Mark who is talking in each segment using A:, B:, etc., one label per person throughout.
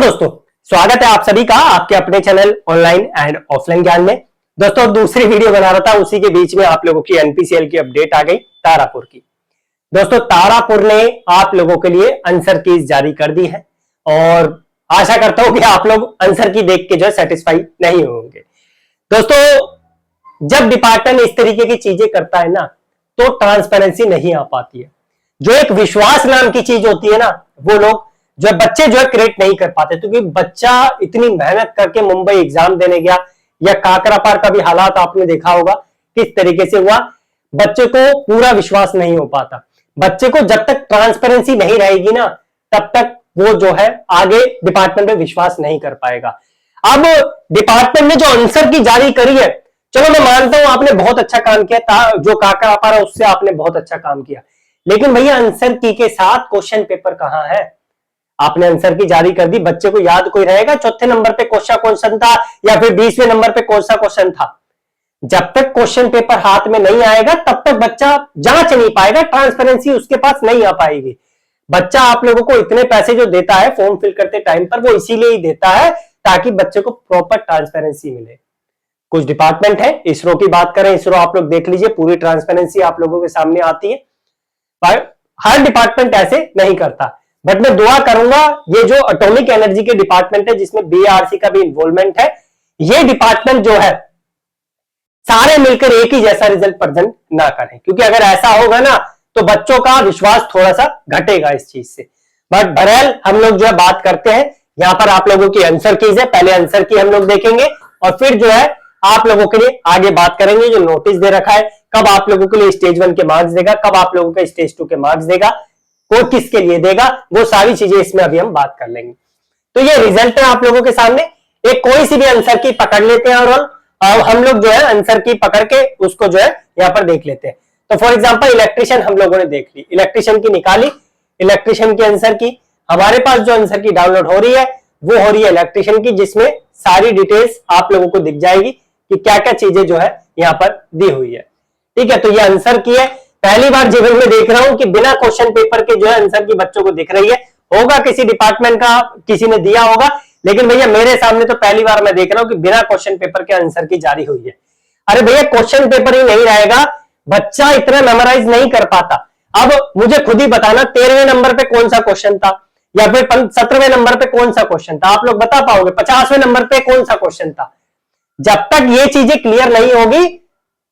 A: दोस्तों, स्वागत है आप सभी का आपके अपने चैनल ऑनलाइन एंड ऑफलाइन ज्ञान में। दोस्तों, दूसरी वीडियो बना रहा था, उसी के बीच में आप लोगों की एनपीसीएल की अपडेट आ गई तारापुर की। दोस्तों, तारापुर ने आप लोगों के लिए आंसर कीज जारी कर दी है और आशा करता हूं कि आप लोग आंसर की देख के जो है सेटिस्फाई नहीं होंगे। दोस्तों, जब डिपार्टमेंट इस तरीके की चीजें करता है ना, तो ट्रांसपेरेंसी नहीं आ पाती है। जो एक विश्वास नाम की चीज होती है ना, वो लोग जो बच्चे जो है क्रिएट नहीं कर पाते, क्योंकि बच्चा इतनी मेहनत करके मुंबई एग्जाम देने गया, या काकरापार का भी हालात आपने देखा होगा किस तरीके से हुआ। बच्चे को पूरा विश्वास नहीं हो पाता। बच्चे को जब तक ट्रांसपेरेंसी नहीं रहेगी ना, तब तक वो जो है आगे डिपार्टमेंट में विश्वास नहीं कर पाएगा। अब डिपार्टमेंट ने जो आंसर की जारी करी है, चलो मैं मानता हूं आपने बहुत अच्छा काम किया, जो काकरापार है उससे आपने बहुत अच्छा काम किया, लेकिन भैया आंसर की के साथ क्वेश्चन पेपर कहां है? आपने आंसर की जारी कर दी, बच्चे को याद कोई रहेगा चौथे नंबर पे कौन सा क्वेश्चन था या फिर 20वें नंबर पे कौन सा क्वेश्चन था? जब तक क्वेश्चन पेपर हाथ में नहीं आएगा तब तक बच्चा जांच नहीं पाएगा, ट्रांसपेरेंसी उसके पास नहीं आ पाएगी। बच्चा आप लोगों को इतने पैसे जो देता है फॉर्म फिल करते टाइम पर, वो इसीलिए ही देता है ताकि बच्चे को प्रॉपर ट्रांसपेरेंसी मिले। कुछ डिपार्टमेंट है, इसरो की बात करें, इसरो आप लोग देख लीजिए, पूरी ट्रांसपेरेंसी आप लोगों के सामने आती है, पर हर डिपार्टमेंट ऐसे नहीं करता। बट मैं दुआ करूंगा ये जो एटॉमिक एनर्जी के डिपार्टमेंट है, जिसमें बीआरसी का भी इन्वॉल्वमेंट है, ये डिपार्टमेंट जो है सारे मिलकर एक ही जैसा रिजल्ट प्रेजेंट ना करें, क्योंकि अगर ऐसा होगा ना तो बच्चों का विश्वास थोड़ा सा घटेगा इस चीज से। बट बहरहाल हम लोग जो है बात करते हैं, यहां पर आप लोगों की आंसर कीज है, पहले आंसर की हम लोग देखेंगे और फिर जो है आप लोगों के लिए आगे बात करेंगे। जो नोटिस दे रखा है, कब आप लोगों के लिए स्टेज 1 के मार्क्स देगा, कब आप लोगों के स्टेज 2 के मार्क्स देगा, को किसके लिए देगा, वो सारी चीजें इसमें अभी हम बात कर लेंगे। तो ये रिजल्ट है आप लोगों के सामने। एक कोई सी भी आंसर की पकड़ लेते हैं और हम लोग जो है आंसर की पकड़ के उसको जो है यहाँ पर देख लेते हैं। तो फॉर एग्जांपल इलेक्ट्रिशियन हम लोगों ने देख ली, इलेक्ट्रिशियन की निकाली, इलेक्ट्रिशियन की आंसर की हमारे पास जो आंसर की डाउनलोड हो रही है वो हो रही है इलेक्ट्रिशियन की, जिसमें सारी डिटेल्स आप लोगों को दिख जाएगी कि क्या क्या चीजें जो है यहाँ पर दी हुई है। ठीक है, तो ये आंसर की है। पहली बार जीवन में देख रहा हूं कि बिना क्वेश्चन पेपर के जो है आंसर की बच्चों को दिख रही है। होगा किसी डिपार्टमेंट का, किसी ने दिया होगा, लेकिन भैया मेरे सामने तो पहली बार मैं देख रहा हूं कि बिना क्वेश्चन पेपर के आंसर की जारी हुई है। अरे भैया क्वेश्चन पेपर ही नहीं रहेगा, बच्चा इतना मेमोराइज नहीं कर पाता। अब मुझे खुद ही बताना 13वें नंबर पे कौन सा क्वेश्चन था, या फिर 17वें नंबर पे कौन सा क्वेश्चन था, आप लोग बता पाओगे? 50वें नंबर पे कौन सा क्वेश्चन था? जब तक ये चीजें क्लियर नहीं होगी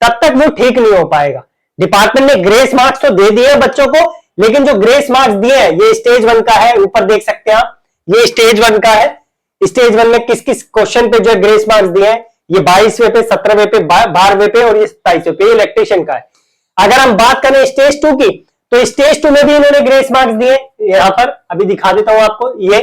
A: तब तक वो ठीक नहीं हो पाएगा। डिपार्टमेंट ने ग्रेस मार्क्स तो दे दिए बच्चों को, लेकिन जो ग्रेस मार्क्स दिए हैं ये स्टेज 1 का है, ऊपर देख सकते हैं आप, ये स्टेज 1 का है। स्टेज 1 में किस किस क्वेश्चन पे जो है ग्रेस मार्क्स दिए हैं, ये 22वें पे, 17वें पे, 12वें पे और ये 27वें पे, ये इलेक्ट्रिशियन का है। अगर हम बात करें स्टेज 2 की, तो स्टेज 2 में भी इन्होंने ग्रेस मार्क्स दिए। यहां पर अभी दिखा देता हूं आपको, ये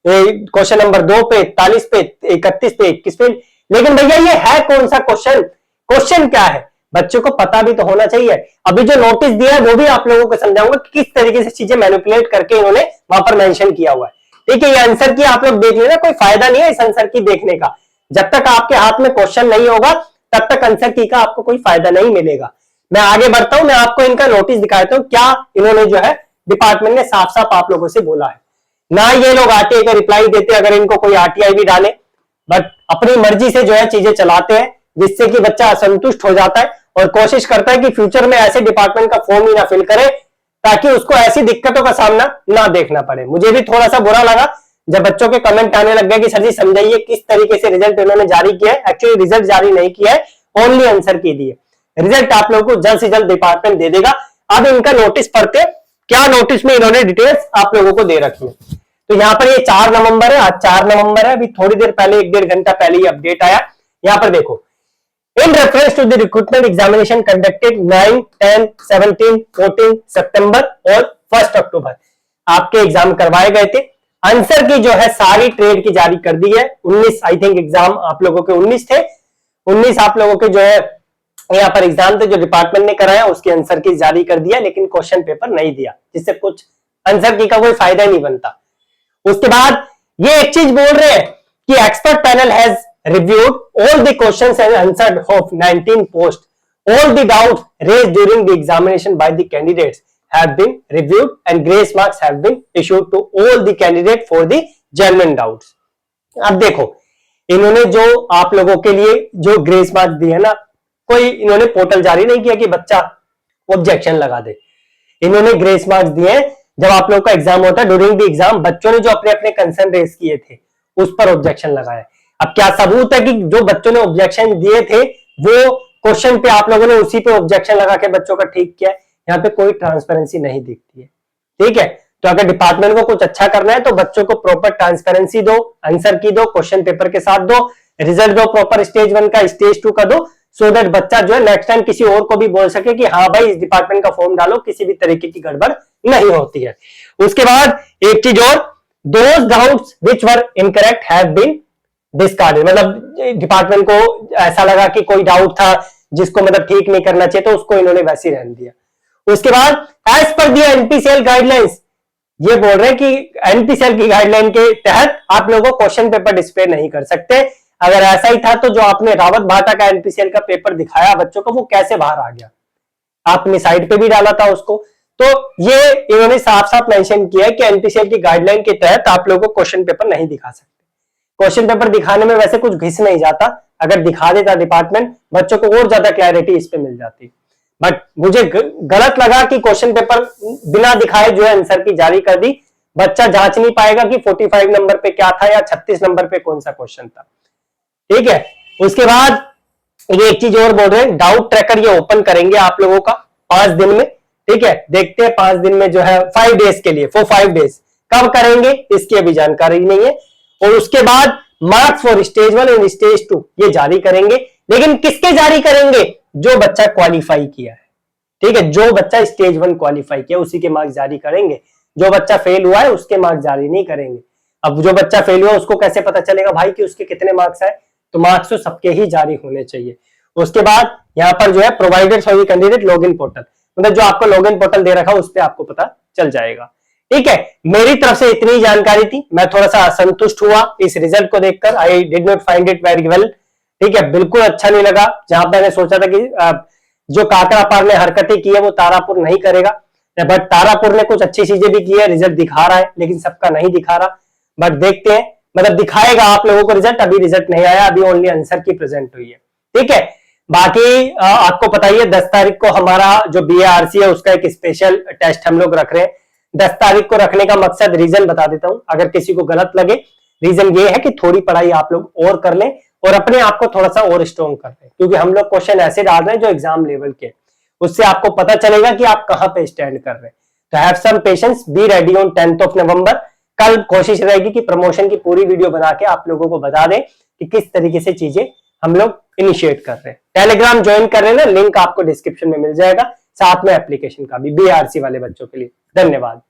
A: क्वेश्चन नंबर 2 पे, 41 पे, 31 पे, 21 पे। लेकिन भैया ये है कौन सा क्वेश्चन? क्वेश्चन क्या है बच्चों को पता भी तो होना चाहिए। अभी जो नोटिस दिया है वो भी आप लोगों को समझाऊंगा कि किस तरीके से चीजें मैनिपुलेट करके इन्होंने वहां पर मेंशन किया हुआ है। ठीक है, ये आंसर की आप लोग देख लेना, कोई फायदा नहीं है इस आंसर की देखने का। जब तक आपके हाथ में क्वेश्चन नहीं होगा तब तक आंसर की का आपको कोई फायदा नहीं मिलेगा। मैं आगे बढ़ता हूं, मैं आपको इनका नोटिस दिखाता हूं, क्या इन्होंने जो है डिपार्टमेंट ने साफ साफ आप लोगों से बोला है। ना ये लोग आरटीआई का रिप्लाई देते अगर इनको कोई आरटीआई भी डाले, बट अपनी मर्जी से जो है चीजें चलाते हैं, जिससे कि बच्चा असंतुष्ट हो जाता है और कोशिश करता है कि फ्यूचर में ऐसे डिपार्टमेंट का फॉर्म ही ना फिल करे, ताकि उसको ऐसी दिक्कतों का सामना ना देखना पड़े। मुझे भी थोड़ा सा बुरा लगा जब बच्चों के कमेंट आने लग गए कि सर जी समझाइए किस तरीके से रिजल्ट इन्होंने जारी किया है। एक्चुअली रिजल्ट जारी नहीं किया है, ओनली आंसर की दी है। रिजल्ट आप लोगों को जल्द से जल्द डिपार्टमेंट दे देगा। अब इनका नोटिस पढ़ते, क्या नोटिस में इन्होंने डिटेल्स आप लोगों को दे रखी है। तो यहाँ पर ये 4 नवंबर है, आज 4 नवंबर है, अभी थोड़ी देर पहले 1-1.5 घंटा पहले ये अपडेट आया। यहाँ पर देखो, in reference to the recruitment examination conducted 9, 10, 17, 14 सितंबर और 1 अक्टूबर आपके एग्जाम करवाए गए थे। आंसर की जो है सारी ट्रेड की जारी कर दी है। 19 आई थिंक एग्जाम आप लोगों के 19 थे, 19 आप लोगों के जो है यहाँ पर एग्जाम थे जो डिपार्टमेंट ने कराया, उसकी आंसर की जारी कर दिया, लेकिन क्वेश्चन पेपर नहीं दिया, जिससे कुछ आंसर की का कोई फायदा नहीं बनता। उसके बाद ये एक चीज बोल रहे हैं कि expert panel has reviewed all the questions and answered of 19 posts. All the doubts raised during the examination by the candidates have been reviewed and grace marks have been issued to all the candidates for the genuine doubts. अब देखो, इन्होंने जो आप लोगों के लिए जो grace marks दिए ना, कोई इन्होंने पोर्टल जारी नहीं किया कि बच्चा ऑब्जेक्शन लगा दे। इन्होंने ग्रेस मार्क्स दिए जब आप लोगों का एग्जाम होता है, ड्यूरिंग द एग्जाम बच्चों ने जो अपने अपने कंसर्न रेज किए थे उस पर ऑब्जेक्शन लगाया। अब क्या सबूत है कि जो बच्चों ने ऑब्जेक्शन दिए थे वो क्वेश्चन पे आप लोगों ने उसी पे ऑब्जेक्शन लगा के बच्चों का ठीक किया? यहाँ पे कोई ट्रांसपेरेंसी नहीं दिखती है। ठीक है, तो अगर डिपार्टमेंट को कुछ अच्छा करना है तो बच्चों को प्रॉपर ट्रांसपेरेंसी दो, आंसर की दो, क्वेश्चन पेपर के साथ दो, रिजल्ट दो प्रॉपर, स्टेज 1 का स्टेज 2 का दो, सो दैट बच्चा जो है नेक्स्ट टाइम किसी और को भी बोल सके कि हाँ भाई इस डिपार्टमेंट का फॉर्म डालो, किसी भी तरीके की गड़बड़ नहीं होती है। उसके बाद एक चीज और, those doubts which were incorrect have been discarded, मतलब डिपार्टमेंट को ऐसा लगा कि कोई डाउट था जिसको मतलब ठीक नहीं करना चाहिए तो उसको इन्होंने वैसे ही रहने दिया। उसके बाद एज पर दी एनपीसीएल गाइडलाइंस, ये बोल रहे हैं कि एनपीसीएल की गाइडलाइन के तहत आप लोगों को क्वेश्चन पेपर डिस्प्ले नहीं कर सकते। अगर ऐसा ही था तो जो आपने रावत भाटा का एनपीसीएल का पेपर दिखाया बच्चों को वो कैसे बाहर आ गया? आपने साइट पे भी डाला था उसको। तो ये इन्होंने साफ साफ मेंशन किया है कि एनपीसीएल की गाइडलाइन के तहत आप लोगों को क्वेश्चन पेपर नहीं दिखा सकते। क्वेश्चन पेपर दिखाने में वैसे कुछ घिस नहीं जाता, अगर दिखा देता डिपार्टमेंट बच्चों को और ज्यादा क्लैरिटी इस पे मिल जाती। बट मुझे गलत लगा कि क्वेश्चन पेपर बिना दिखाए जो है आंसर की जारी कर दी। बच्चा जांच नहीं पाएगा कि 45 नंबर पे क्या था या 36 नंबर पे कौन सा क्वेश्चन था। ठीक है, उसके बाद ये एक चीज और बोल रहे हैं, डाउट ट्रैकर ये ओपन करेंगे आप लोगों का 5 दिन में। ठीक है, देखते हैं 5 दिन में जो है 5 डेज के लिए, फॉर 5 डेज कब करेंगे इसकी अभी जानकारी नहीं है। और उसके बाद marks for stage 1 and stage 2 ये जारी करेंगे, लेकिन किसके जारी करेंगे? जो बच्चा क्वालिफाई किया है। ठीक है, जो बच्चा स्टेज 1 क्वालिफाई किया उसी के मार्क्स जारी करेंगे। जो बच्चा फेल हुआ है उसके मार्क्स जारी नहीं करेंगे। अब जो बच्चा फेल हुआ उसको कैसे पता चलेगा भाई कि उसके कितने मार्क्स आए? तो मार्क्स तो सबके ही जारी होने चाहिए। उसके बाद यहाँ पर जो है provided for the candidate login portal, मतलब जो आपको लॉगिन पोर्टल दे रखा है उस पर आपको पता चल जाएगा। ठीक है, मेरी तरफ से इतनी जानकारी थी। मैं थोड़ा सा असंतुष्ट हुआ इस रिजल्ट को देखकर, I did not find it very well. ठीक है, बिल्कुल अच्छा नहीं लगा। जहां मैंने सोचा था कि जो काकरापार ने हरकतें की है वो तारापुर नहीं करेगा, बट तारापुर ने कुछ अच्छी चीजें भी की है, रिजल्ट दिखा रहा है, लेकिन सबका नहीं दिखा रहा। बट देखते हैं, मतलब दिखाएगा आप लोगों को रिजल्ट। अभी रिजल्ट नहीं आया, अभी ओनली आंसर की प्रेजेंट हुई है। ठीक है, बाकी आपको पता ही है 10 तारीख को हमारा जो बीएआरसी है उसका एक स्पेशल टेस्ट हम लोग रख रहे हैं। 10 तारीख को रखने का मकसद, रीजन बता देता हूं अगर किसी को गलत लगे। रीजन ये है कि थोड़ी पढ़ाई आप लोग और कर लें और अपने आप को थोड़ा सा और स्ट्रॉन्ग कर लें, क्योंकि हम लोग क्वेश्चन ऐसे डाल रहे हैं जो एग्जाम लेवल के, उससे आपको पता चलेगा कि आप कहां पे स्टैंड कर रहे हैं। तो have some patience, be ready on 10th of November. कल कोशिश रहेगी कि प्रमोशन की पूरी वीडियो बना के आप लोगों को बता दें कि किस तरीके से चीजें हम लोग इनिशिएट कर रहे हैं। टेलीग्राम ज्वाइन कर रहे हैं ना, लिंक आपको डिस्क्रिप्शन में मिल जाएगा, साथ में एप्लीकेशन का भी, बीआरसी वाले बच्चों के लिए। धन्यवाद।